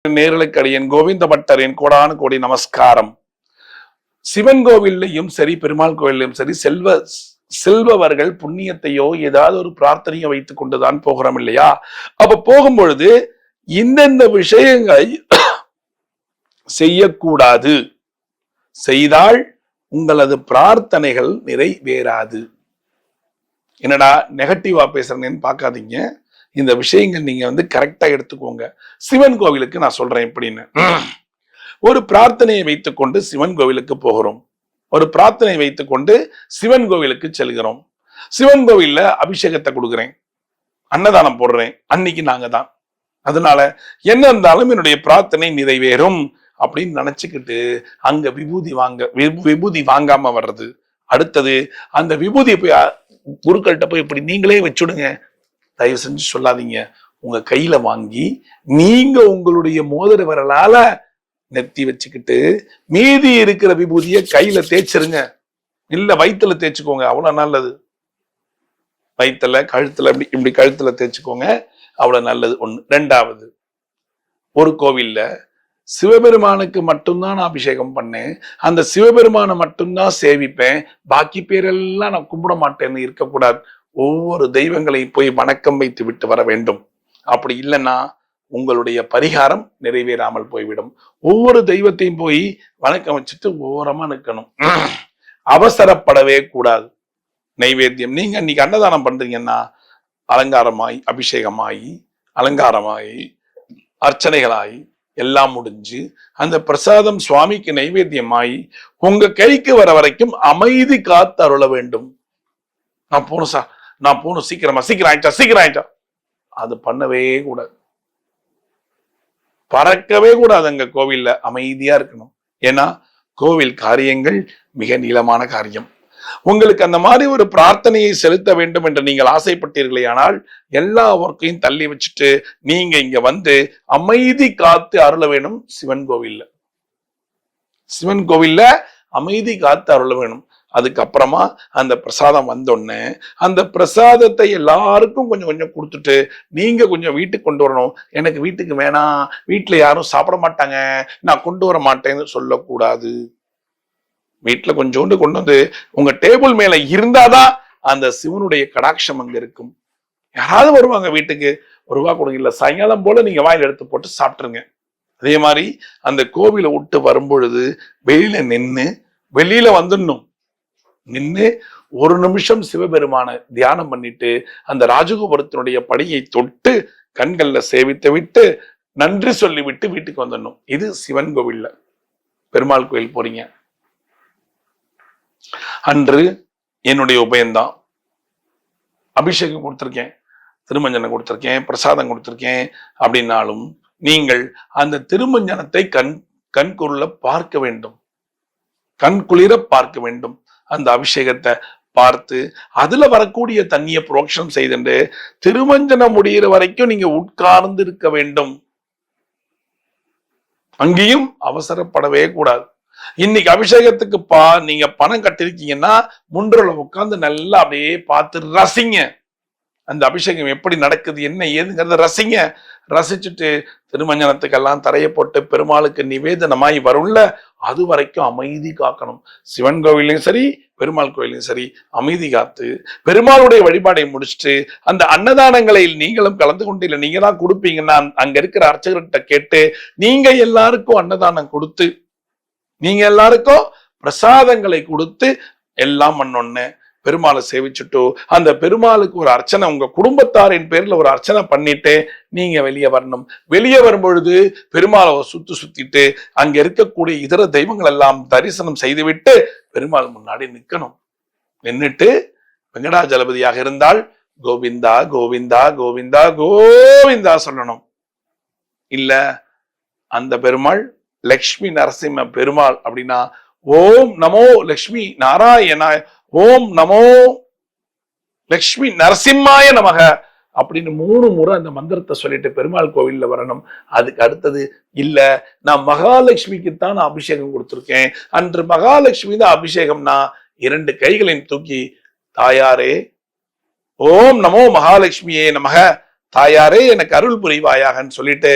நேரலுக்கு அடியேன் கோவிந்த பட்டரின் கோடானு கோடி நமஸ்காரம். சிவன் கோவில்லையும் சரி பெருமாள் கோவிலையும் சரி செல்பவர்கள் புண்ணியத்தையோ ஏதாவது ஒரு பிரார்த்தனையை வைத்துக் கொண்டுதான் போகிறோம் இல்லையா? அப்ப போகும்பொழுது இந்தந்த விஷயங்களை செய்யக்கூடாது, செய்தால் உங்களது பிரார்த்தனைகள் நிறைவேறாது. என்னடா நெகட்டிவா பேசுறேன்னு பார்க்காதீங்க, இந்த விஷயங்கள் நீங்க கரெக்டா எடுத்துக்கோங்க. சிவன் கோவிலுக்கு நான் சொல்றேன் எப்படின்னு. ஒரு பிரார்த்தனையை வைத்துக்கொண்டு சிவன் கோவிலுக்கு போகிறோம், ஒரு பிரார்த்தனை வைத்துக்கொண்டு சிவன் கோவிலுக்கு செல்கிறோம். சிவன் கோவில்ல அபிஷேகத்தை கொடுக்குறேன், அன்னதானம் போடுறேன், அன்னைக்கு நாங்க தான், அதனால என்ன இருந்தாலும் என்னுடைய பிரார்த்தனை நிறைவேறும் அப்படின்னு நினைச்சுக்கிட்டு அங்க விபூதி வாங்காம வர்றது. அடுத்தது அந்த விபூதியை போய் குருக்கள்கிட்ட போய் இப்படி நீங்களே வச்சுடுங்க, தயவு செஞ்சு சொல்லாதீங்க, உங்க கையில வாங்கி நீங்க உங்களுடைய மோதிர விரலால நெத்தி வச்சுக்கிட்டு மீதி இருக்கிற விபூதியை கையில தேய்ச்சிருங்க, இல்ல வயிற்றுல தேய்ச்சிக்கோங்க, அவ்வளவு நல்லது. வயிற்றுல கழுத்துல இப்படி கழுத்துல தேய்ச்சிக்கோங்க, அவ்வளவு நல்லது. ஒண்ணு. ரெண்டாவது, ஒரு கோவில்ல சிவபெருமானுக்கு மட்டும்தான் நான் அபிஷேகம் பண்ணேன், அந்த சிவபெருமானை மட்டும்தான் சேவிப்பேன், பாக்கி பேரெல்லாம் நான் கும்பிட மாட்டேன்னு இருக்கக்கூடாது. ஒவ்வொரு தெய்வங்களையும் போய் வணக்கம் வைத்து விட்டு வர வேண்டும். அப்படி இல்லைன்னா உங்களுடைய பரிகாரம் நிறைவேறாமல் போய்விடும். ஒவ்வொரு தெய்வத்தையும் போய் வணக்கம் வச்சுட்டு ஓரமா நிற்கணும், அவசரப்படவே கூடாது. நைவேத்தியம் நீங்க இன்னைக்கு அன்னதானம் பண்றீங்கன்னா அலங்காரமாய் அபிஷேகமாயி அலங்காரமாயி அர்ச்சனைகளாய் எல்லாம் முடிஞ்சு அந்த பிரசாதம் சுவாமிக்கு நைவேத்தியமாயி உங்க கைக்கு வர வரைக்கும் அமைதி காத்து அருள வேண்டும். நான் போகணும் சீக்கிரம் ஆயிட்டா அது பண்ணவே கூடாது, பறக்கவே கூடாது. அங்க கோவில்ல அமைதியா இருக்கணும். ஏன்னா கோவில் காரியங்கள் மிக நீளமான காரியம். உங்களுக்கு அந்த மாதிரி ஒரு பிரார்த்தனையை செலுத்த வேண்டும் என்று நீங்கள் ஆசைப்பட்டீர்களே ஆனால் எல்லா ஒர்க்கையும் தள்ளி வச்சுட்டு நீங்க இங்க அமைதி காத்து அருள வேணும். சிவன் கோவில்ல அமைதி காத்து அருள வேணும். அதுக்கப்புறமா அந்த பிரசாதம் வந்தோடனே அந்த பிரசாதத்தை எல்லாருக்கும் கொஞ்சம் கொஞ்சம் கொடுத்துட்டு நீங்க கொஞ்சம் வீட்டுக்கு கொண்டு வரணும். எனக்கு வீட்டுக்கு வேணாம், வீட்டுல யாரும் சாப்பிட மாட்டாங்க, நான் கொண்டு வர மாட்டேன்னு சொல்லக்கூடாது. வீட்டுல கொஞ்சோண்டு கொண்டு உங்க டேபிள் மேல இருந்தாதான் அந்த சிவனுடைய கடாட்சம் அங்க இருக்கும். யாராவது வருவாங்க வீட்டுக்கு, ஒரு ரூபா கொடுங்க, இல்ல சாயங்காலம் போல நீங்க வாயில எடுத்து போட்டு சாப்பிட்டுருங்க. அதே மாதிரி அந்த கோவிலை விட்டு வரும்பொழுது வெளியில வந்துடணும். நின்று ஒரு நிமிஷம் சிவபெருமான தியானம் பண்ணிட்டு அந்த ராஜகோபுரத்தினுடைய படியை தொட்டு கண்கள்ல சேவித்து விட்டு நன்றி சொல்லிவிட்டு வீட்டுக்கு வந்துடணும். இது சிவன் கோவில்ல. பெருமாள் கோயில் போறீங்க, அன்று என்னுடைய உபயம்தான், அபிஷேகம் கொடுத்திருக்கேன், திருமஞ்சனம் கொடுத்திருக்கேன், பிரசாதம் கொடுத்திருக்கேன் அப்படின்னாலும் நீங்கள் அந்த திருமஞ்சனத்தை கண்குள்ள பார்க்க வேண்டும், கண் குளிர பார்க்க வேண்டும். அந்த அபிஷேகத்தை பார்த்து அதுல வரக்கூடிய தண்ணியை புரோக்ஷனம் செய்து திருமஞ்சனம் முடிகிற வரைக்கும் நீங்க உட்கார்ந்து இருக்க வேண்டும். அங்கேயும் அவசரப்படவே கூடாது. இன்னைக்கு அபிஷேகத்துக்கு நீங்க பணம் கட்டிருக்கீங்கன்னா முன்றுல உட்கார்ந்து நல்லா அப்படியே பார்த்து ரசிங்க. அந்த அபிஷேகம் எப்படி நடக்குது என்ன ஏதுங்கிறத ரசிங்க. ரசிச்சுட்டு திருமஞ்சனத்துக்கெல்லாம் தரைய போட்டு பெருமாளுக்கு நிவேதனமாய் வரும்ல, அது வரைக்கும் அமைதி காக்கணும். சிவன் கோவிலையும் சரி பெருமாள் கோயிலையும் சரி அமைதி காத்து பெருமாளுடைய வழிபாடை முடிச்சுட்டு அந்த அன்னதானங்களை நீங்களும் கலந்து கொண்டு இல்லை நீங்க தான் கொடுப்பீங்கன்னா அங்க இருக்கிற அர்ச்சகர்கிட்ட கேட்டு நீங்க எல்லாருக்கும் அன்னதானம் கொடுத்து நீங்க எல்லாருக்கும் பிரசாதங்களை கொடுத்து எல்லாம் பண்ணொன்னு பெருமாளை சேவிச்சுட்டோ அந்த பெருமாளுக்கு ஒரு அர்ச்சனை உங்க குடும்பத்தாரின் பேர்ல ஒரு அர்ச்சனை பண்ணிட்டு நீங்க வெளியே வரணும். வெளியே வரும்பொழுது பெருமாளை சுத்திட்டு அங்க இருக்கக்கூடிய இதர தெய்வங்கள் எல்லாம் தரிசனம் செய்துவிட்டு பெருமாள் முன்னாடி நிக்கணும். நின்றுட்டு வெங்கடாஜலபதியாக இருந்தால் கோவிந்தா கோவிந்தா கோவிந்தா கோவிந்தா சொல்லணும். இல்ல அந்த பெருமாள் லக்ஷ்மி நரசிம்ம பெருமாள் அப்படின்னா ஓம் நமோ லக்ஷ்மி நாராயணாய, ஓம் நமோ லக்ஷ்மி நரசிம்மாய நமக அப்படின்னு 3 முறை அந்த மந்திரத்தை சொல்லிட்டு பெருமாள் கோவில்ல வரணும். அதுக்கு அடுத்தது இல்ல நான் மகாலட்சுமிக்குத்தான் நான் அபிஷேகம் கொடுத்திருக்கேன், அன்று மகாலட்சுமி தான் அபிஷேகம்னா 2 கைகளையும் தூக்கி தாயாரே ஓம் நமோ மகாலட்சுமியே நமக, தாயாரே எனக்கு அருள் புரிவாயாகன்னு சொல்லிட்டு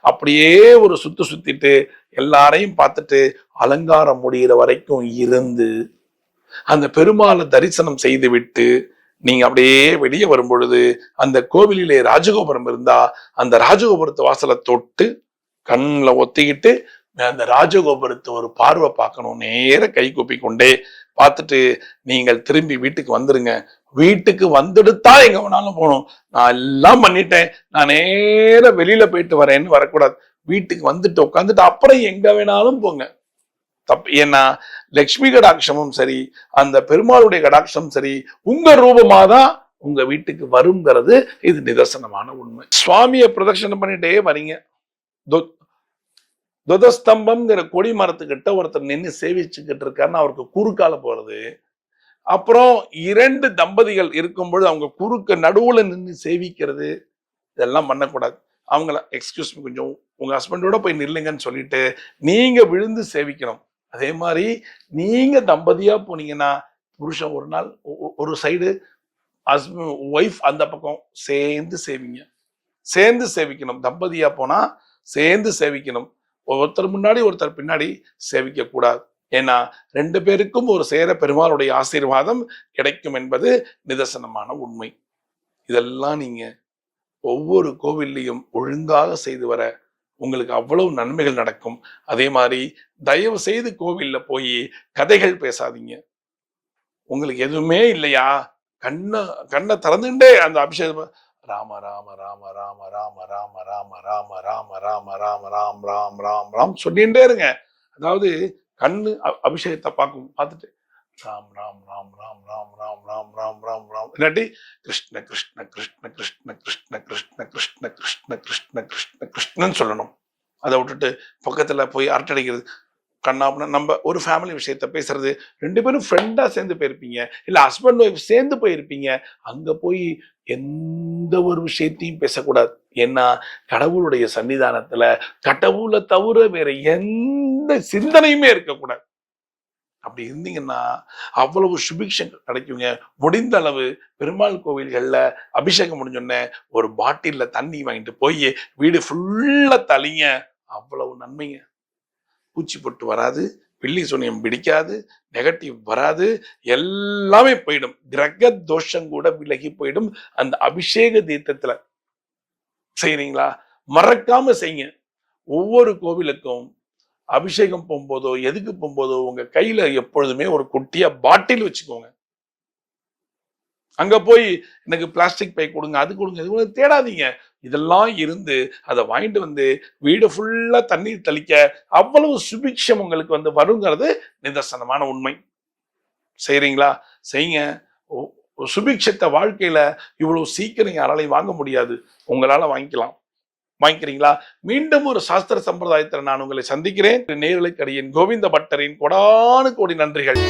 அப்படியே ஒரு சுத்திட்டு எல்லாரையும் பார்த்துட்டு அலங்காரம் முடிகிற வரைக்கும் இருந்து அந்த பெருமாளை தரிசனம் செய்து விட்டு நீங்க அப்படியே வெளியே வரும் பொழுது அந்த கோவிலிலே ராஜகோபுரம் இருந்தா அந்த ராஜகோபுரத்து வாசலை தொட்டு கண்ணில் ஒத்திக்கிட்டு அந்த ராஜகோபுரத்தை ஒரு பார்வை பார்க்கணும். நேர கை கூப்பி கொண்டே பார்த்துட்டு நீங்கள் திரும்பி வீட்டுக்கு வந்துருங்க. வீட்டுக்கு வந்துடுத்தா எங்க வேணாலும் போகணும். நான் எல்லாம் பண்ணிட்டேன், நான் நேர வெளியில போயிட்டு வரேன்னு வரக்கூடாது. வீட்டுக்கு வந்துட்டு உட்காந்துட்டு அப்புறம் எங்க வேணாலும் போங்க. தப்பு. ஏன்னா லட்சுமி கடாட்சமும் சரி, அந்த பெருமாளுடைய கடாட்சமும் சரி உங்க ரூபமாதான் உங்க வீட்டுக்கு வருங்கிறது இது நிதர்சனமான உண்மை. சுவாமியை பிரதட்சணம் பண்ணிட்டே வரீங்க. துவதஸ்தம்பம்ங்கிற கொடி மரத்துக்கிட்ட ஒருத்தர் நின்று சேவிச்சுக்கிட்டு இருக்காருன்னு அவருக்கு குறுக்கால போறது. அப்புறம் 2 தம்பதிகள் இருக்கும்பொழுது அவங்க குறுக்க நடுவுல நின்று சேவிக்கிறது, இதெல்லாம் பண்ணக்கூடாது. அவங்கள எக்ஸ்கியூஸ் மீ கொஞ்சம் உங்க ஹஸ்பண்டோட போய் நில்லுங்கன்னு சொல்லிட்டு நீங்க விழுந்து சேவிக்கணும். அதே மாதிரி நீங்க தம்பதியா போனீங்கன்னா புருஷன் ஒரு நாள் ஒரு சைடு, ஹஸ்பண்ட் ஒய்ஃப் அந்த பக்கம் சேர்ந்து சேவிங்க. சேர்ந்து சேவிக்கணும். தம்பதியா போனா சேர்ந்து சேவிக்கணும். ஒருத்தர் முன்னாடி ஒருத்தர் பின்னாடி சேவிக்க கூடாது. ஏன்னா 2 பேருக்கும் ஒரு சேர பெருமாளுடைய ஆசீர்வாதம் கிடைக்கும் என்பது நிதர்சனமான உண்மை. இதெல்லாம் நீங்க ஒவ்வொரு கோவில்லையும் ஒழுங்காக செய்து வர உங்களுக்கு அவ்வளவு நன்மைகள் நடக்கும். அதே மாதிரி தயவு செய்து கோவில்ல போய் கதைகள் பேசாதீங்க. உங்களுக்கு எதுவுமே இல்லையா, கண்ணை திறந்துட்டே அந்த அபிஷேகம் ராம ராம ராம ராம ராம ராம ராம ராம ராம ராம ராம ராம் ராம் ராம் ராம் சொல்லிட்டே இருங்க. அதாவது கண்ணு அபிஷேகத்தை பார்த்துட்டு ராம் ராம் ராம் ராம் ராம் ராம் ராம் ராம் ராம் ராம் இல்லாட்டி கிருஷ்ண கிருஷ்ண கிருஷ்ண கிருஷ்ண கிருஷ்ண கிருஷ்ண கிருஷ்ண கிருஷ்ண கிருஷ்ண கிருஷ்ண கிருஷ்ணன்னு சொல்லணும். அதை விட்டுட்டு பக்கத்துல போய் அரட்டடிக்கிறது, கண்ணாப்புனா நம்ம ஒரு ஃபேமிலி விஷயத்த பேசுறது, 2 பேரும் ஃப்ரெண்டா சேர்ந்து போயிருப்பீங்க, இல்ல ஹஸ்பண்ட் ஒய்ஃப் சேர்ந்து போயிருப்பீங்க, அங்க போய் எந்த ஒரு விஷயத்தையும் பேசக்கூடாது. ஏன்னா கடவுளுடைய சன்னிதானத்துல கடவுளை தவிர வேற எந்த சிந்தனையுமே இருக்கக்கூடாது. அப்படி இருந்தீங்கன்னா அவ்வளவு சுபிக்ஷம் கிடைக்குங்க. முடிந்த அளவு பெருமாள் கோவில்கள்ல அபிஷேகம் முடிஞ்சோடனே ஒரு பாட்டில்ல தண்ணி வாங்கிட்டு போய் வீடு ஃபுல்லா தளிங்க, அவ்வளவு நன்மைங்க. பூச்சி பொட்டு வராது, பில்லி சூனியம் பிடிக்காது, நெகட்டிவ் வராது, எல்லாமே போயிடும். கிரக தோஷம் கூட விலகி போயிடும் அந்த அபிஷேக தீர்த்தத்துல. செய்யறீங்களா? மறக்காம செய்யுங்க. ஒவ்வொரு கோவிலுக்கும் அபிஷேகம் போகும்போதோ எதுக்கு போகும்போதோ உங்க கையில எப்பொழுதுமே ஒரு குட்டியா பாட்டில் வச்சுக்கோங்க. அங்க போய் எனக்கு பிளாஸ்டிக் பை கொடுங்க, அது கொடுங்க, இது தேடாதீங்க. இதெல்லாம் இருந்து அதை வாங்கிட்டு வந்து வீடு ஃபுல்லா தண்ணீர் தெளிக்க அவ்வளவு சுபிக்ஷம் உங்களுக்கு வந்து வருங்கிறது நிதர்சனமான உண்மை. செய்யறீங்களா? செய்யுங்க. சுபிக்ஷத்தை வாழ்க்கையில இவ்வளவு சீக்கிரம் யாராலையும் வாங்க முடியாது, உங்களால வாங்கிக்கலாம். வாங்கிக்கிறீங்களா? மீண்டும் ஒரு சாஸ்திர சம்பிரதாயத்தில் நான் உங்களை சந்திக்கிறேன். நேரலைக்கு அடியேன் கோவிந்த பட்டரின் கோடானு கோடி நன்றிகள்.